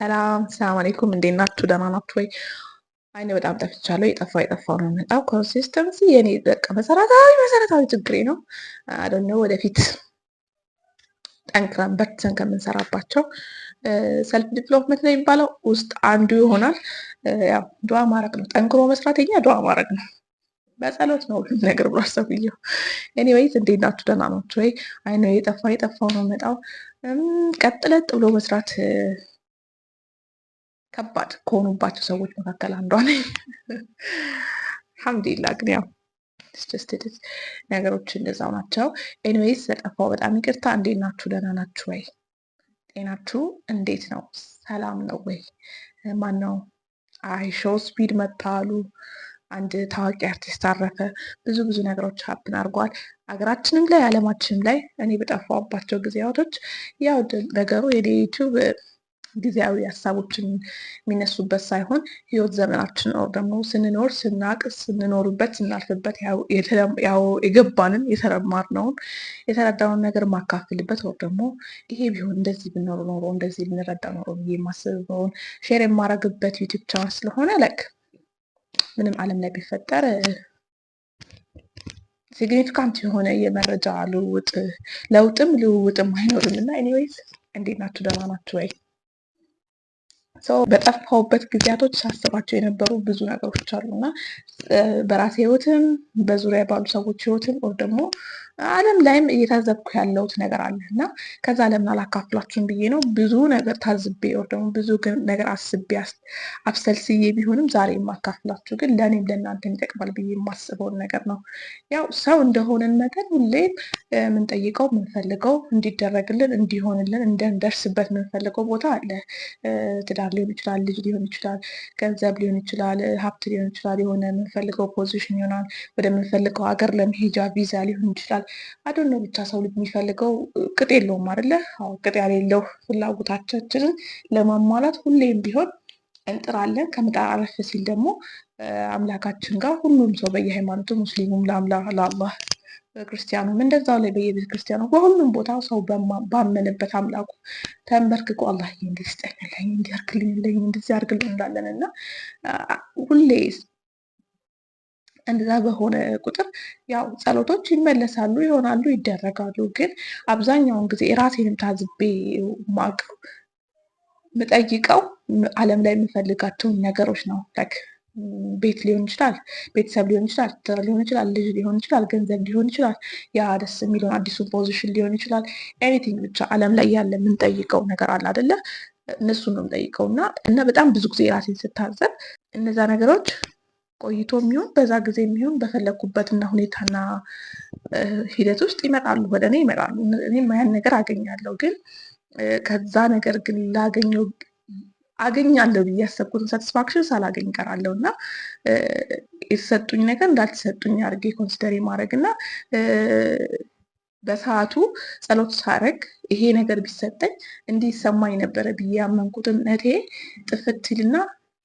ሰላም አለይኩም እንዴት ናችሁ? ደህና ናችሁ ወይ? አይኔ በጣም ጠፍቻለሁ። የጠፋው ነው የመጣው። ኮንሲስተንሲ የኔ በቃ መሰረታዊ ችግሬ ነው። አዶነ ወደፊት ጠንክረን በርትተን ከምንሰራባቸው ሰልፍ ዲቨሎፕመንት ነው የሚባለው ውስጥ አንዱ ይሆናል። ያው ዱዓ ማድረግ ነው። ጠንክሮ መስራት የኛ ዱዓ ማድረግ ነው። በጸሎት ነው ሁሉም ነገር ብሎ አሰብየው። ኤኒዌይስ እንዴት ናችሁ? ደህና ናችሁ ወይ? አይኔ የጠፋው ነው የመጣው። ቀጥለጥ ብሎ መስራት ከባድ ከሆኑባቸው ሰዎች መካከል አንዷ ነኝ። አልሐምዱሊላህ ግን ያው ነገሮች እንደዛው ናቸው። ኤኒዌይስ ስለጠፋው በጣም ይቅርታ። እንዴት ናችሁ? ደህና ናችሁ ወይ? ጤናችሁ እንዴት ነው? ሰላም ነው ወይ? ማን ነው? አይሾ ስፒድ መታሉ። አንድ ታዋቂ አርቲስት አረፈ። ብዙ ነገሮች ሀፕን አድርጓል። ሀገራችንም ላይ ዓለማችንም ላይ እኔ በጠፋባቸው ጊዜያቶች ያው ነገሩ የኔ ዩቲዩብ ጊዜያዊ ሀሳቦችን የሚነሱበት ሳይሆን ህይወት ዘመናችን ነው ደግሞ ስንኖር ስናቅ ስንኖርበት ስናልፍበት ያው የገባንን የተማርነውን የተረዳውን ነገር ማካፍልበት ወር ደግሞ ይሄ ቢሆን እንደዚህ ብኖር ኖሮ እንደዚህ ብንረዳ ኖሮ ብዬ የማስበውን ሼር የማረግበት ዩቲዩብ ቻናል ስለሆነ ለክ ምንም ዓለም ላይ ቢፈጠር ሲግኒፊካንት የሆነ የመረጃ ለውጥም ልውውጥም አይኖርም እና ኤኒዌይስ እንዴት ናችሁ? ደህና ናችሁ ወይ? በጠፋሁበት ጊዜያቶች ሳስባቸው የነበሩ ብዙ ነገሮች አሉ እና በራሴ ህይወትም በዙሪያ ባሉ ሰዎች ህይወትም ወር ደግሞ ዓለም ላይም እየታዘብኩ ያለሁት ነገር አለ እና ከዛ ለምን አላካፍላችሁም ብዬ ነው። ብዙ ነገር ታዝቤ ወር ደግሞ ብዙ ነገር አስቤ አብሰልስዬ ቢሆንም ዛሬ የማካፍላችሁ ግን ለእኔም ለእናንተም ይጠቅማል ብዬ የማስበውን ነገር ነው። ያው ሰው እንደሆነን መጠን ሁሌም የምንጠይቀው የምንፈልገው እንዲደረግልን እንዲሆንልን እንደንደርስበት የምንፈልገው ቦታ አለ። ትዳር ሊሆን ይችላል፣ ልጅ ሊሆን ይችላል፣ ገንዘብ ሊሆን ይችላል፣ ሀብት ሊሆን ይችላል፣ የሆነ የምንፈልገው ፖዚሽን ይሆናል፣ ወደምንፈልገው ሀገር ለመሄጃ ቪዛ ሊሆን ይችላል። አዶነ ብቻ ሰው ልጅ የሚፈልገው ቅጥ የለውም አይደለ? አዎ ቅጥ ያሌለው ፍላጎታችንን ለማሟላት ሁሌም ቢሆን እንጥራለን። ከምጣር አለፍ ሲል ደግሞ አምላካችን ጋር ሁሉም ሰው በየሃይማኖቱ ሙስሊሙም ለአላህ ክርስቲያኑም እንደዛው ላይ በየቤተ ክርስቲያኑ በሁሉም ቦታ ሰው ባመነበት አምላኩ ተንበርክኮ አላህ እንዲህ ስጠኝልኝ እንዲያርግልኝ እንደዚህ አርግልኝ እንዳለን እና ሁሌ እንደዛ በሆነ ቁጥር ያው ጸሎቶች ይመለሳሉ፣ ይሆናሉ፣ ይደረጋሉ። ግን አብዛኛውን ጊዜ ራሴንም ታዝቤ ማቀው ምጠይቀው ዓለም ላይ የምፈልጋቸውን ነገሮች ነው። ቤት ሊሆን ይችላል፣ ቤተሰብ ሊሆን ይችላል፣ ትዳር ሊሆን ይችላል፣ ልጅ ሊሆን ይችላል፣ ገንዘብ ሊሆን ይችላል፣ ያ ደስ የሚለውን አዲሱን ፖዚሽን ሊሆን ይችላል። ኤኒቲንግ ብቻ ዓለም ላይ ያለ የምንጠይቀው ነገር አለ አይደለ? እነሱን ነው የምጠይቀው እና በጣም ብዙ ጊዜ ራሴን ስታዘብ እነዛ ነገሮች ቆይቶ የሚሆን በዛ ጊዜ የሚሆን በፈለግኩበትና ሁኔታና ሂደት ውስጥ ይመጣሉ፣ ወደ እኔ ይመጣሉ። እኔም ያን ነገር አገኛለሁ። ግን ከዛ ነገር ግን አገኛለሁ ብዬ ያሰብኩትን ሳቲስፋክሽን ሳላገኝ እቀራለሁ እና የተሰጡኝ ነገር እንዳልተሰጡኝ አድርጌ ኮንሲደር ማድረግ እና በሰዓቱ ጸሎት ሳረግ ይሄ ነገር ቢሰጠኝ እንዲህ ይሰማኝ ነበረ ብዬ ያመንኩትን እምነቴ ጥፍት ይልና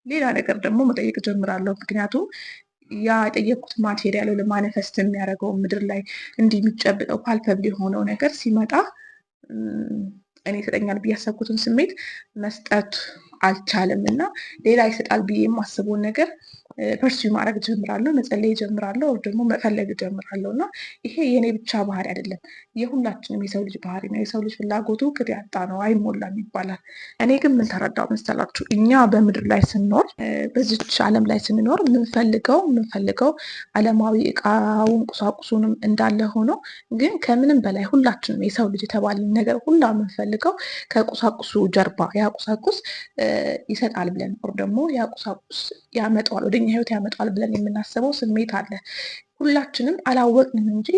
ሌላ ነገር ደግሞ መጠየቅ ጀምራለሁ። ምክንያቱም ያ የጠየቅኩት ማቴሪያል ለማኒፌስት የሚያደርገው ምድር ላይ እንዲህ የሚጨብጠው ፓልፐብል የሆነው ነገር ሲመጣ እኔ ይሰጠኛል ብዬ ያሰብኩትን ስሜት መስጠት አልቻለም እና ሌላ ይሰጣል ብዬ የማስበውን ነገር ፐርሲው ማድረግ ጀምራለሁ፣ መጸለይ ጀምራለሁ፣ ደግሞ መፈለግ ጀምራለሁ እና ይሄ የኔ ብቻ ባህሪ አይደለም፣ የሁላችንም የሰው ልጅ ባህሪ ነው። የሰው ልጅ ፍላጎቱ ቅጥ ያጣ ነው፣ አይሞላም ይባላል። እኔ ግን ምን ተረዳው መሰላችሁ? እኛ በምድር ላይ ስንኖር በዚች ዓለም ላይ ስንኖር የምንፈልገው ዓለማዊ እቃውን ቁሳቁሱንም እንዳለ ሆኖ ግን ከምንም በላይ ሁላችንም የሰው ልጅ የተባልን ነገር ሁላ የምንፈልገው ከቁሳቁሱ ጀርባ ያ ቁሳቁስ ይሰጣል ብለን ኦር ደግሞ ያ ቁሳቁስ ያመጣዋል ወደኛ ህይወት ያመጣዋል ብለን የምናስበው ስሜት አለ። ሁላችንም አላወቅንም እንጂ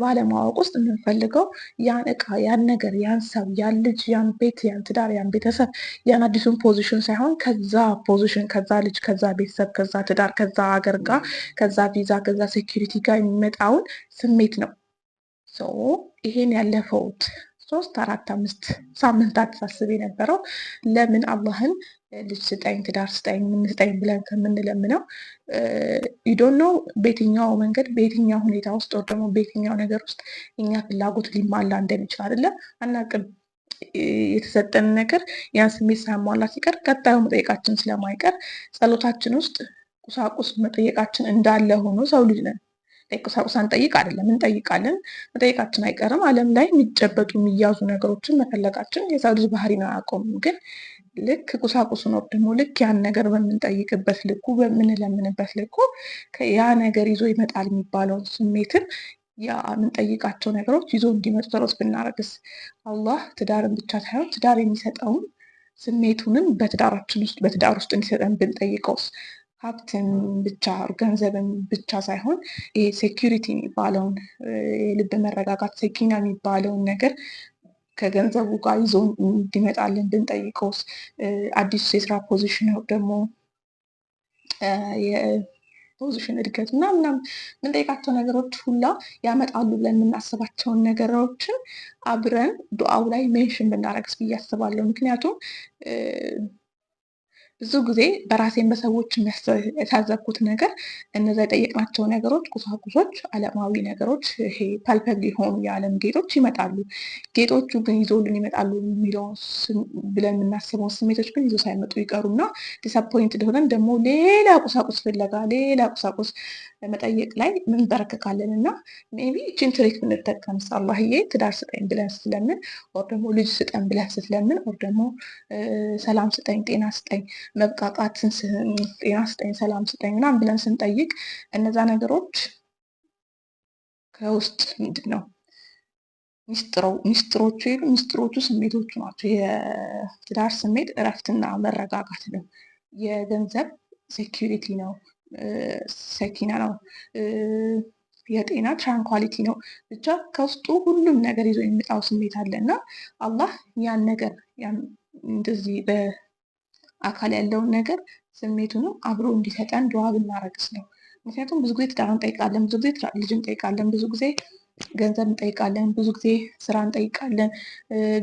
ባለማወቅ ውስጥ የምንፈልገው ያን እቃ፣ ያን ነገር፣ ያን ሰው፣ ያን ልጅ፣ ያን ቤት፣ ያን ትዳር፣ ያን ቤተሰብ፣ ያን አዲሱን ፖዚሽን ሳይሆን ከዛ ፖዚሽን፣ ከዛ ልጅ፣ ከዛ ቤተሰብ፣ ከዛ ትዳር፣ ከዛ ሀገር ጋር፣ ከዛ ቪዛ፣ ከዛ ሴኪሪቲ ጋር የሚመጣውን ስሜት ነው። ይሄን ያለፈውት 3 4 5 ሳምንታት ሳስብ የነበረው ለምን አላህን ልጅ ስጠኝ፣ ትዳር ስጠኝ፣ ምን ስጠኝ ብለን ከምንለምነው ዩዶን ነው በየትኛው መንገድ በየትኛው ሁኔታ ውስጥ ወር ደግሞ በየትኛው ነገር ውስጥ እኛ ፍላጎት ሊሟላ እንደሚችል አይደለም አናውቅም። የተሰጠን ነገር ያን ስሜት ሳያሟላ ሲቀር ቀጣዩ መጠየቃችን ስለማይቀር ጸሎታችን ውስጥ ቁሳቁስ መጠየቃችን እንዳለ ሆኖ ሰው ልጅ ነን። ቁሳቁስ አንጠይቅ አይደለም፣ እንጠይቃለን። መጠየቃችን አይቀርም። ዓለም ላይ የሚጨበጡ የሚያዙ ነገሮችን መፈለጋችን የሰው ልጅ ባህሪ ነው፣ አያቆምም። ግን ልክ ቁሳቁሱ ነው ደግሞ ልክ ያን ነገር በምንጠይቅበት ልኩ በምንለምንበት ልኩ ያ ነገር ይዞ ይመጣል የሚባለውን ስሜትን ያ የምንጠይቃቸው ነገሮች ይዞ እንዲመጡ ጸሎት ብናረግስ አላህ ትዳርን ብቻ ሳይሆን ትዳር የሚሰጠውን ስሜቱንም በትዳራችን ውስጥ በትዳር ውስጥ እንዲሰጠን ብንጠይቀውስ? ሀብትን ብቻ ገንዘብን ብቻ ሳይሆን ይሄ ሴኪሪቲ የሚባለውን የልብ መረጋጋት ሰኪና የሚባለውን ነገር ከገንዘቡ ጋር ይዞ እንዲመጣልን ብንጠይቀውስ? አዲስ የስራ ፖዚሽን ደግሞ የፖዚሽን እድገት ምናምን የምንጠይቃቸው ነገሮች ሁላ ያመጣሉ ብለን የምናስባቸውን ነገሮችን አብረን ዱዓው ላይ ሜንሽን ብናረግስ ብዬ አስባለሁ። ምክንያቱም ብዙ ጊዜ በራሴን በሰዎች የታዘብኩት ነገር እነዛ የጠየቅናቸው ነገሮች ቁሳቁሶች፣ ዓለማዊ ነገሮች፣ ይሄ ፓልፐብል የሆኑ የዓለም ጌጦች ይመጣሉ። ጌጦቹ ግን ይዞልን ይመጣሉ የሚለውን ብለን የምናስበውን ስሜቶች ግን ይዞ ሳይመጡ ይቀሩና ዲስአፖይንትድ ሆነን ደግሞ ሌላ ቁሳቁስ ፍለጋ ሌላ ቁሳቁስ መጠየቅ ላይ ምንበረከካለን። እና ሜቢ ይችን ትሪክ ብንጠቀም አላህዬ ትዳር ስጠኝ ብለን ስትለምን፣ ኦር ደግሞ ልጅ ስጠኝ ብለን ስትለምን፣ ኦር ደግሞ ሰላም ስጠኝ፣ ጤና ስጠኝ፣ መብቃቃትን ጤና ስጠኝ፣ ሰላም ስጠኝ ምናምን ብለን ስንጠይቅ እነዛ ነገሮች ከውስጥ ምንድን ነው ሚስጥሮቹ ስሜቶቹ ናቸው። የትዳር ስሜት እረፍትና መረጋጋት ነው። የገንዘብ ሴኪሪቲ ነው፣ ሰኪና ነው። የጤና ትራንኳሊቲ ነው። ብቻ ከውስጡ ሁሉም ነገር ይዞ የሚመጣው ስሜት አለ እና አላህ ያን ነገር እንደዚህ በአካል ያለውን ነገር ስሜቱንም አብሮ እንዲሰጠን ዱዓ ብናረግስ ነው። ምክንያቱም ብዙ ጊዜ ትዳር እንጠይቃለን፣ ብዙ ጊዜ ልጅ እንጠይቃለን፣ ብዙ ጊዜ ገንዘብ እንጠይቃለን፣ ብዙ ጊዜ ስራ እንጠይቃለን፣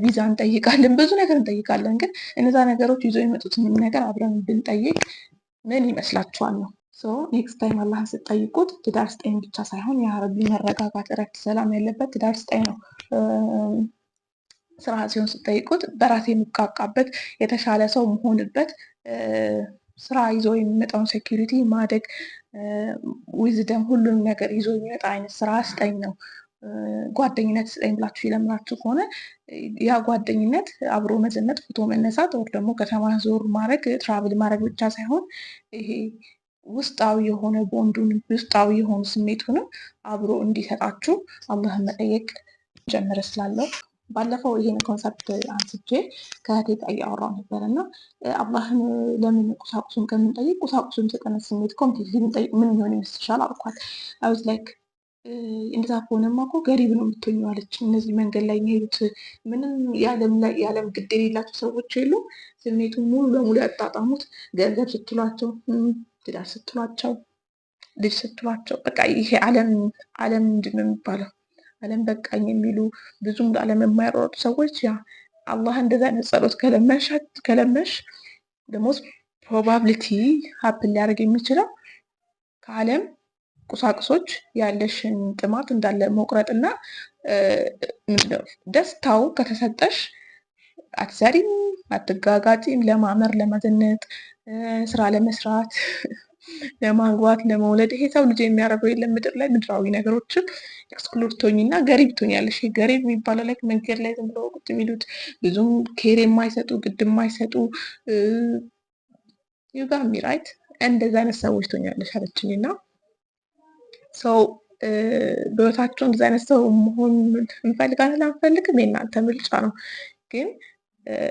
ቪዛ እንጠይቃለን፣ ብዙ ነገር እንጠይቃለን። ግን እነዛ ነገሮች ይዞ የመጡትን ነገር አብረን ብንጠይቅ ምን ይመስላችኋል ነው? ኔክስት ታይም አላህን ስትጠይቁት ትዳር ስጠኝ ብቻ ሳይሆን የአረቢ መረጋጋት፣ እረፍት፣ ሰላም ያለበት ትዳር ስጠኝ ነው። ስራ ሲሆን ስትጠይቁት በራሴ የምቃቃበት የተሻለ ሰው መሆንበት ስራ ይዞ የሚመጣውን ሴኪሪቲ ማደግ፣ ዊዝደም፣ ሁሉንም ነገር ይዞ የሚመጣ አይነት ስራ ስጠኝ ነው። ጓደኝነት ስጠኝ ብላችሁ ይለምናችሁ ከሆነ ያ ጓደኝነት አብሮ መዘነጥ፣ ፎቶ መነሳት፣ ወር ደግሞ ከተማ ዞር ማድረግ፣ ትራቭል ማድረግ ብቻ ሳይሆን ይሄ ውስጣዊ የሆነ ቦንዱን ውስጣዊ የሆኑ ስሜቱንም አብሮ እንዲሰጣችሁ አላህን መጠየቅ ጀምር ስላለው ባለፈው ይሄን ኮንሰፕት አንስቼ ከእህቴ ጋር እያወራሁ ነበር እና አላህን ለምን ቁሳቁሱን ከምንጠይቅ ቁሳቁሱን ሰጠነ ስሜት ኮምፕሊትሊ ብንጠይቅ ምን ይሆን ይመስልሻል አልኳት። አውዝ ላይክ እንደዛ ከሆነማ እኮ ገሪብ ነው የምትሆኙ አለች። እነዚህ መንገድ ላይ የሚሄዱት ምንም የዓለም ግድ የሌላቸው ሰዎች የሉ ስሜቱን ሙሉ ለሙሉ ያጣጣሙት ገንዘብ ስትሏቸው፣ ትዳር ስትሏቸው፣ ልጅ ስትሏቸው፣ በቃ ይሄ ዓለም ምንድን ነው የሚባለው ዓለም በቃኝ የሚሉ ብዙም ለዓለም የማይሯሯጡ ሰዎች ያ አላህ እንደዛ አይነት ጸሎት ከለመሽ ደሞስ ፕሮባብሊቲ ሀፕን ሊያደርግ የሚችለው ከዓለም ቁሳቁሶች ያለሽን ጥማት እንዳለ መቁረጥና ምንድነው ደስታው ከተሰጠሽ አትሰሪም፣ አትጋጋጪም፣ ለማመር፣ ለመዘነጥ፣ ስራ ለመስራት፣ ለማግባት፣ ለመውለድ ይሄ ሰው ልጅ የሚያደርገው የለም ምድር ላይ ምድራዊ ነገሮችን ኤክስክሉድ ትሆኝና ገሪብ ትሆኛለሽ። ገሪብ የሚባለው ላይ መንገድ ላይ ዝም ብለው ቁጭ የሚሉት ብዙም ኬር የማይሰጡ ግድ የማይሰጡ ዩጋሚ ራይት እንደዛ አይነት ሰዎች ትሆኛለሽ አለችኝ። እና ሰው በህይወታቸው እንደዚ አይነት ሰው መሆን እንፈልጋለን አንፈልግም የእናንተ ምርጫ ነው። ግን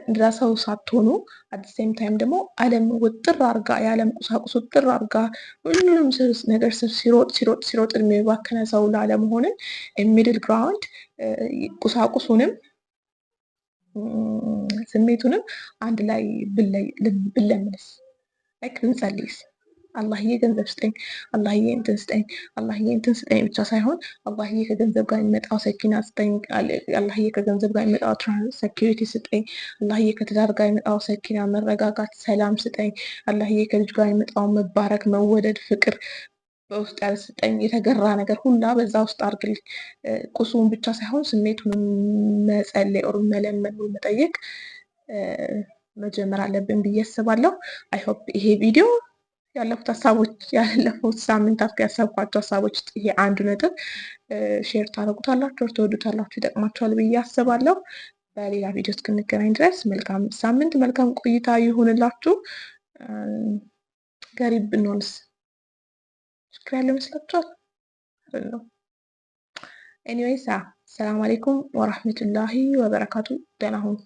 እንደዛ ሰው ሳትሆኑ አዲሴም ታይም ደግሞ ዓለም ውጥር አርጋ የዓለም ቁሳቁስ ውጥር አርጋ ሁሉንም ነገር ሲሮጥ እድሜ የባከነ ሰው ላለመሆንን ሚድል ግራውንድ ቁሳቁሱንም ስሜቱንም አንድ ላይ ብለምንስ ላይክ ብንጸልይስ አላህዬ ገንዘብ ስጠኝ፣ አላህዬ እንትን ስጠኝ፣ አላህዬ እንትን ስጠኝ ብቻ ሳይሆን አላህዬ ከገንዘብ ጋር የሚመጣው ሰኪና ስጠኝ፣ አላህዬ ከገንዘብ ጋር የሚመጣው ሴኪሪቲ ስጠኝ፣ አላህዬ ከትዳር ጋር የሚመጣው ሰኪና መረጋጋት፣ ሰላም ስጠኝ፣ አላህዬ ከልጅ ጋር የሚመጣው መባረክ፣ መወደድ፣ ፍቅር በውስጥ ያልሰጠኝ የተገራ ነገር ሁላ በዛ ውስጥ አድርግልኝ። ቁሱን ብቻ ሳይሆን ስሜቱን መጸለይ ኦር መለመን መጠየቅ መጀመር አለብን ብዬ አስባለሁ። አይሆፕ ይሄ ቪዲዮ ያለፉት ሳምንታት ያሰብኳቸው ሀሳቦች ውስጥ ይሄ አንዱ ነጥብ ሼር ታደርጉታላችሁ፣ ትወዱታላችሁ፣ ይጠቅማችኋል ብዬ አስባለሁ። በሌላ ቪዲዮ እስክንገናኝ ድረስ መልካም ሳምንት፣ መልካም ቆይታ ይሁንላችሁ። ገሪብ ብንሆንስ ችግር ያለ ይመስላችኋል? አይደለም። ኤኒዌይስ ሰላም አለይኩም ወራህመቱላሂ ወበረካቱ። ደህና ሁኑ።